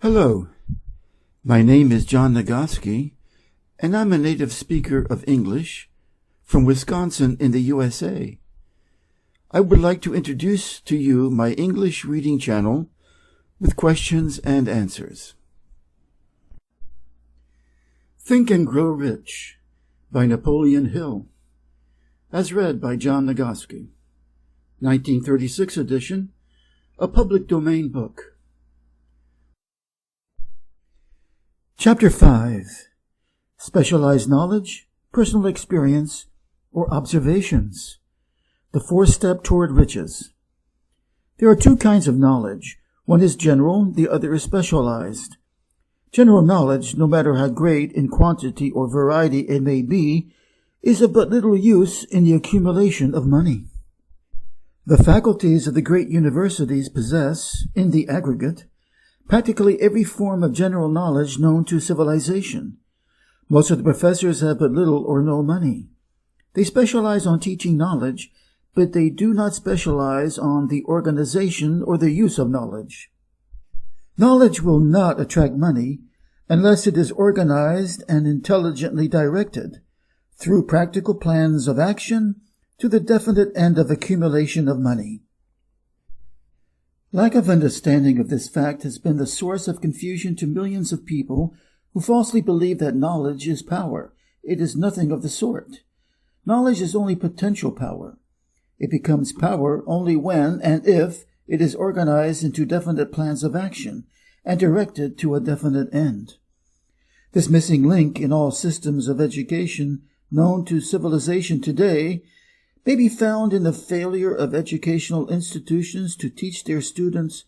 Hello, my name is John Nagoski, and I'm a native speaker of English from Wisconsin in the USA. I would like to introduce to you my English reading channel with questions and answers. Think and Grow Rich by Napoleon Hill, as read by John Nagoski, 1936 edition, a public domain book. Chapter 5. Specialized Knowledge, Personal Experience, or Observations. The fourth step toward riches. There are two kinds of knowledge. One is general, the other is specialized. General knowledge, no matter how great in quantity or variety it may be, is of but little use in the accumulation of money. The faculties of the great universities possess, in the aggregate, practically every form of general knowledge known to civilization. Most of the professors have but little or no money. They specialize on teaching knowledge, but they do not specialize on the organization or the use of knowledge. Knowledge will not attract money unless it is organized and intelligently directed through practical plans of action to the definite end of accumulation of money. Lack of understanding of this fact has been the source of confusion to millions of people who falsely believe that knowledge is power. It is nothing of the sort. Knowledge is only potential power. It becomes power only when and if it is organized into definite plans of action and directed to a definite end. This missing link in all systems of education known to civilization today may be found in the failure of educational institutions to teach their students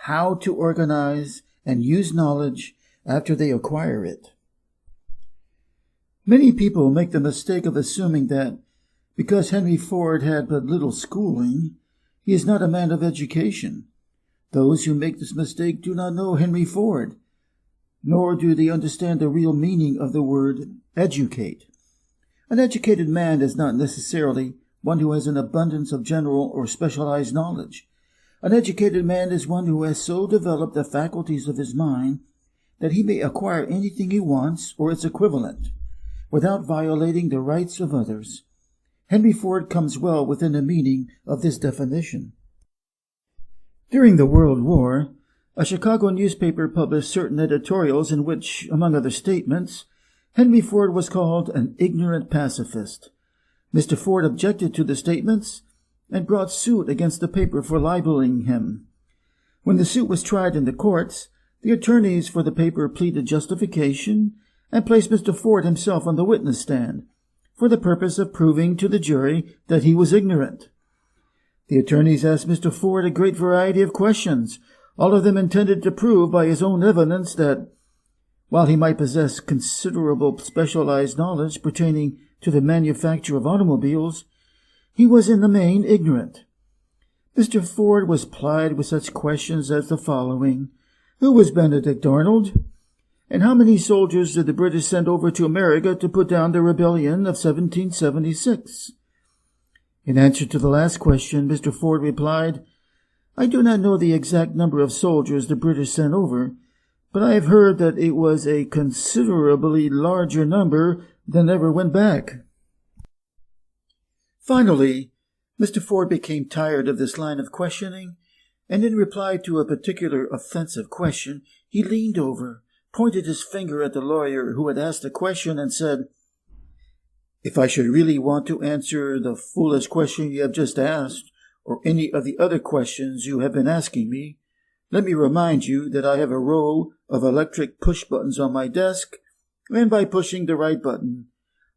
how to organize and use knowledge after they acquire it. Many people make the mistake of assuming that because Henry Ford had but little schooling, he is not a man of education. Those who make this mistake do not know Henry Ford, nor do they understand the real meaning of the word educate. An educated man is not necessarily one who has an abundance of general or specialized knowledge. An educated man is one who has so developed the faculties of his mind that he may acquire anything he wants or its equivalent, without violating the rights of others. Henry Ford comes well within the meaning of this definition. During the World War, a Chicago newspaper published certain editorials in which, among other statements, Henry Ford was called an ignorant pacifist. Mr. Ford objected to the statements and brought suit against the paper for libeling him. When the suit was tried in the courts, the attorneys for the paper pleaded justification and placed Mr. Ford himself on the witness stand for the purpose of proving to the jury that he was ignorant. The attorneys asked Mr. Ford a great variety of questions, all of them intended to prove by his own evidence that, while he might possess considerable specialized knowledge pertaining to the manufacture of automobiles, he was in the main ignorant. Mr. Ford was plied with such questions as the following: Who was Benedict Arnold? And how many soldiers did the British send over to America to put down the rebellion of 1776? In answer to the last question, Mr. Ford replied, I do not know the exact number of soldiers the British sent over, but I have heard that it was a considerably larger number than ever went back. Finally, Mr. Ford became tired of this line of questioning, and in reply to a particular offensive question, he leaned over, pointed his finger at the lawyer who had asked the question, and said, If I should really want to answer the foolish question you have just asked, or any of the other questions you have been asking me, let me remind you that I have a row of electric push buttons on my desk, and by pushing the right button,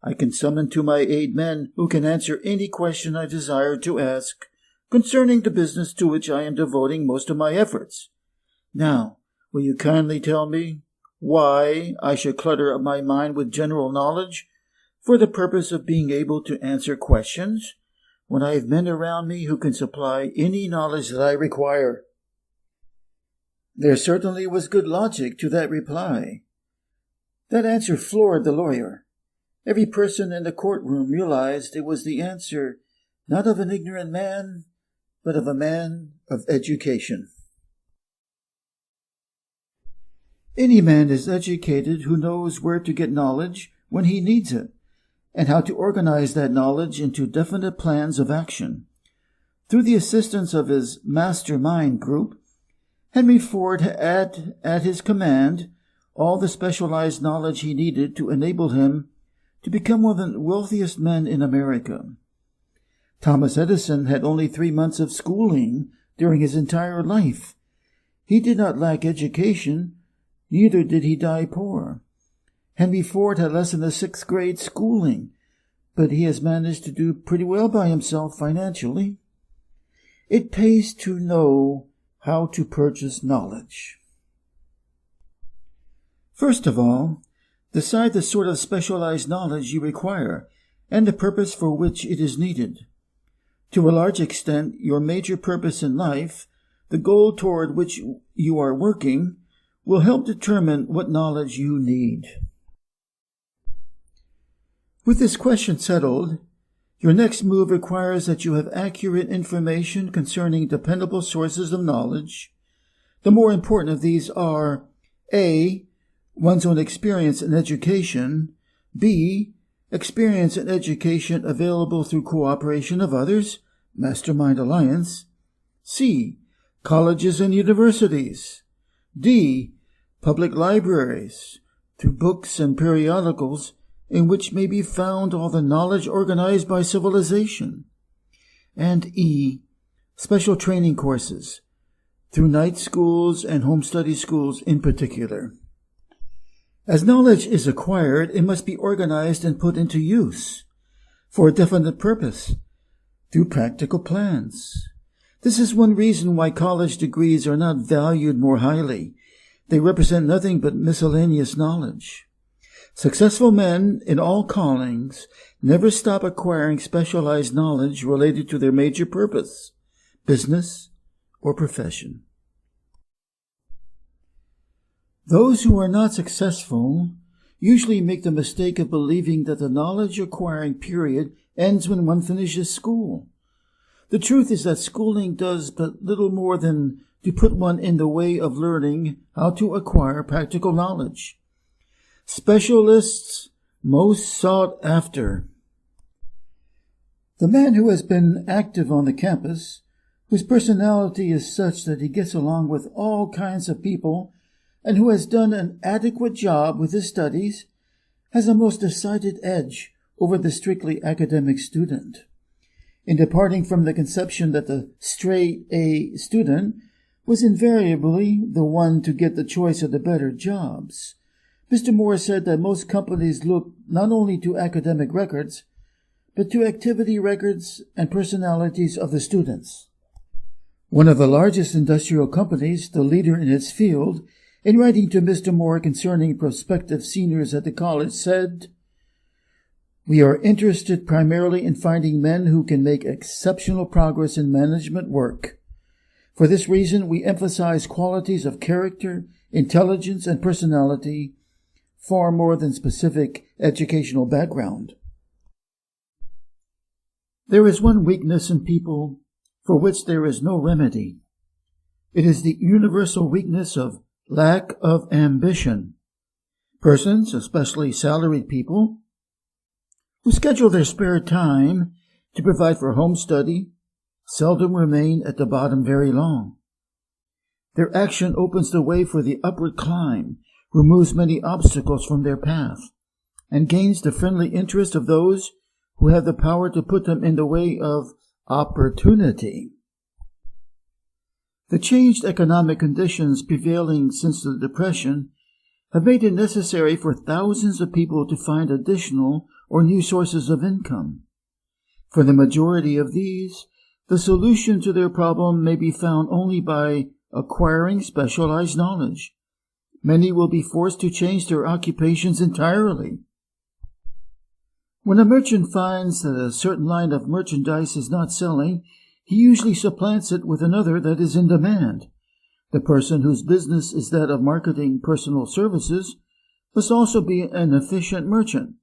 I can summon to my aid men who can answer any question I desire to ask concerning the business to which I am devoting most of my efforts. Now, will you kindly tell me why I should clutter up my mind with general knowledge for the purpose of being able to answer questions when I have men around me who can supply any knowledge that I require? There certainly was good logic to that reply. That answer floored the lawyer. Every person in the courtroom realized it was the answer not of an ignorant man, but of a man of education. Any man is educated who knows where to get knowledge when he needs it, and how to organize that knowledge into definite plans of action. Through the assistance of his mastermind group, Henry Ford had at his command all the specialized knowledge he needed to enable him to become one of the wealthiest men in America. Thomas Edison had only 3 months of schooling during his entire life. He did not lack education, neither did he die poor. Henry Ford had less than a 6th grade schooling, but he has managed to do pretty well by himself financially. It pays to know how to purchase knowledge. First of all, decide the sort of specialized knowledge you require and the purpose for which it is needed. To a large extent, your major purpose in life, the goal toward which you are working, will help determine what knowledge you need. With this question settled, your next move requires that you have accurate information concerning dependable sources of knowledge. The more important of these are A. One's own experience and education, B. Experience and education available through cooperation of others, Mastermind Alliance, C. Colleges and universities, D. Public libraries, through books and periodicals in which may be found all the knowledge organized by civilization, and E. Special training courses, through night schools and home study schools in particular. As knowledge is acquired, it must be organized and put into use for a definite purpose through practical plans. This is one reason why college degrees are not valued more highly. They represent nothing but miscellaneous knowledge. Successful men in all callings never stop acquiring specialized knowledge related to their major purpose, business, or profession. Those who are not successful usually make the mistake of believing that the knowledge acquiring period ends when one finishes school. The truth is that schooling does but little more than to put one in the way of learning how to acquire practical knowledge. Specialists most sought after. The man who has been active on the campus, whose personality is such that he gets along with all kinds of people, and who has done an adequate job with his studies, has a most decided edge over the strictly academic student. In departing from the conception that the straight A student was invariably the one to get the choice of the better jobs, Mr. Moore said that most companies look not only to academic records, but to activity records and personalities of the students. One of the largest industrial companies, the leader in its field, in writing to Mr. Moore concerning prospective seniors at the college, said, "We are interested primarily in finding men who can make exceptional progress in management work. For this reason, we emphasize qualities of character, intelligence, and personality far more than specific educational background." There is one weakness in people for which there is no remedy. It is the universal weakness of lack of ambition. Persons, especially salaried people, who schedule their spare time to provide for home study, seldom remain at the bottom very long. Their action opens the way for the upward climb, removes many obstacles from their path, and gains the friendly interest of those who have the power to put them in the way of opportunity. The changed economic conditions prevailing since the Depression have made it necessary for thousands of people to find additional or new sources of income. For the majority of these, the solution to their problem may be found only by acquiring specialized knowledge. Many will be forced to change their occupations entirely. When a merchant finds that a certain line of merchandise is not selling, he usually supplants it with another that is in demand. The person whose business is that of marketing personal services must also be an efficient merchant.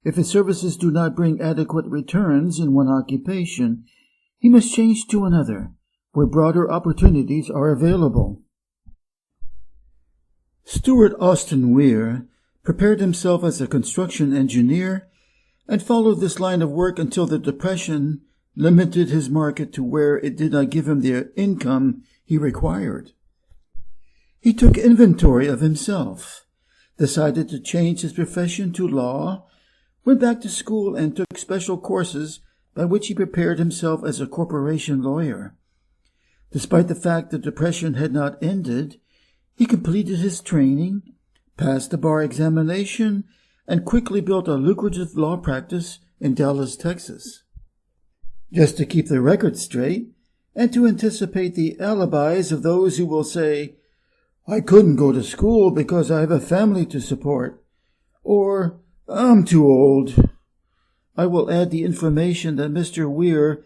If his services do not bring adequate returns in one occupation, he must change to another, where broader opportunities are available. Stuart Austin Weir prepared himself as a construction engineer and followed this line of work until the Depression limited his market to where it did not give him the income he required. He took inventory of himself, decided to change his profession to law, went back to school and took special courses by which he prepared himself as a corporation lawyer. Despite the fact the Depression had not ended, he completed his training, passed the bar examination, and quickly built a lucrative law practice in Dallas, Texas. Just to keep the record straight, and to anticipate the alibis of those who will say, "I couldn't go to school because I have a family to support," or "I'm too old," I will add the information that Mr. Weir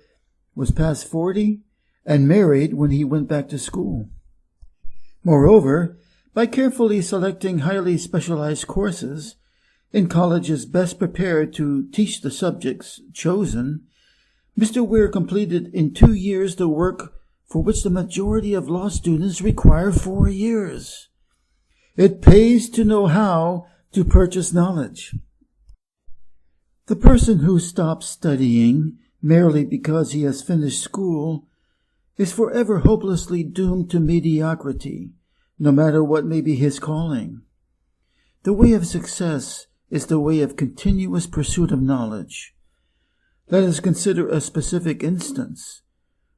was past 40 and married when he went back to school. Moreover, by carefully selecting highly specialized courses in colleges best prepared to teach the subjects chosen, Mr. Weir completed in 2 years the work for which the majority of law students require 4 years. It pays to know how to purchase knowledge. The person who stops studying merely because he has finished school is forever hopelessly doomed to mediocrity, no matter what may be his calling. The way of success is the way of continuous pursuit of knowledge. Let us consider a specific instance.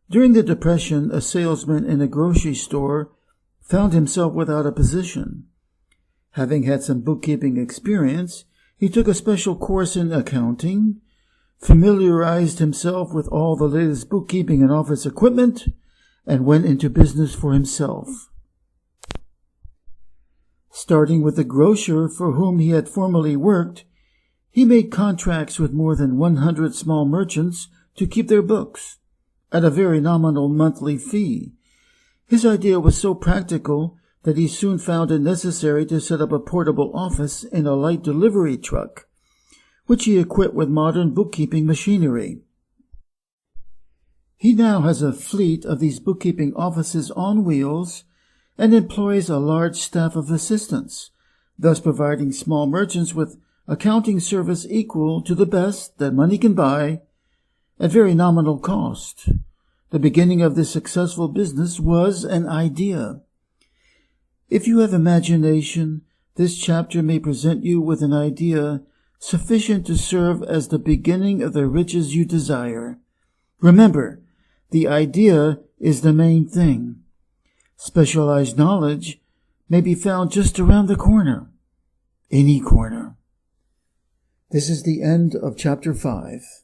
During the Depression, a salesman in a grocery store found himself without a position. Having had some bookkeeping experience, he took a special course in accounting, familiarized himself with all the latest bookkeeping and office equipment, and went into business for himself. Starting with the grocer for whom he had formerly worked, he made contracts with more than 100 small merchants to keep their books, at a very nominal monthly fee. His idea was so practical that he soon found it necessary to set up a portable office in a light delivery truck, which he equipped with modern bookkeeping machinery. He now has a fleet of these bookkeeping offices on wheels and employs a large staff of assistants, thus providing small merchants with accounting service equal to the best that money can buy at very nominal cost. The beginning of this successful business was an idea. If you have imagination, this chapter may present you with an idea sufficient to serve as the beginning of the riches you desire. Remember, the idea is the main thing. Specialized knowledge may be found just around the corner. Any corner. This is the end of chapter 5.